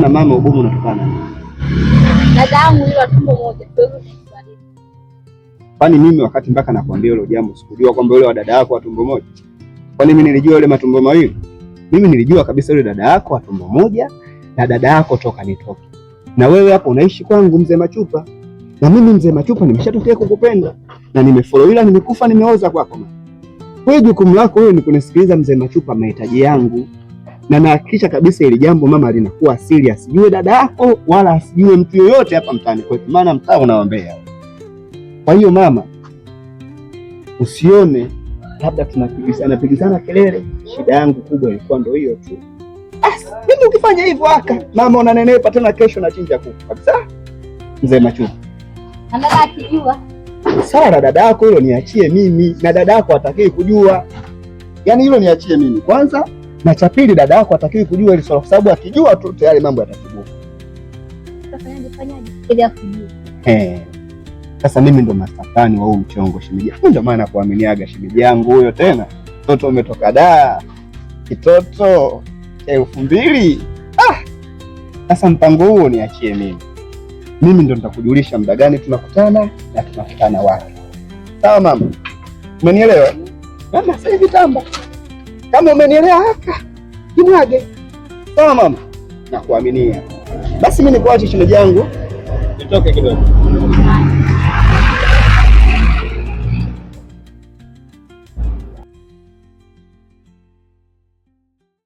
maana mama, ugumu unatokana na dada yangu yule tumbo moja. Kwani mimi wakati mpaka nakwambia hilo jambo sikujua kwamba yule wa dada yako wa tumbo moja? Kwani mimi nilijua yule matumbo mawili? Mimi nilijua kabisa yule dada yako wa tumbo moja na dada yako toka nitoke. Na wewe hapo unaishi kwangu Mzee Machupa. Na mimi Mzee Machupa nimeshatokea kukupenda na nimefollow, ila nimekufa nimeoza kwako. Wewe jukumu lako wewe ni kunisikiliza Mzee Machupa mahitaji yangu. Na nahakikisha kabisa ile jambo mama linakuwa siri, asijue dada yako wala asijue mtu yoyote hapa mtaani kwetu, maana mtaa unaombea. Kwa hiyo mama, usione labda tunapigizana kelele. Shida yangu kubwa ilikuwa ndio hiyo tu. Mimi ukifanya hivyo mama unanenepa tena, kesho na chinja kuku kabisa. Mzee Machupa. Na dada akijua. Sawa, na dada yako hilo niachie mimi, na dada yako hataki kujua. Yaani hilo niachie mimi kwanza, na cha pili dada yako hataki kujua ile swala, kwa sababu akijua tu tayari mambo yatakibuka. Fanyaje ili akujue? Sasa mimi ndo mastafani wa huu mchongo shemeji. Ndio maana nakuaminiaga shemeji yangu huyo, tena mtoto umetoka daa. Kitoto cha 2000. Sasa mpango huo niachie mimi. Mimi ndo nitakujulisha muda gani tunakutana na tunakutana wapi. Sawa mama? Umenielewa? Mama sasa hivi tamba. Kama umenielewa jimwage. Sawa mama? Nakuaminia. Basi mimi nikuache shemeji yangu. Nitoke kidogo.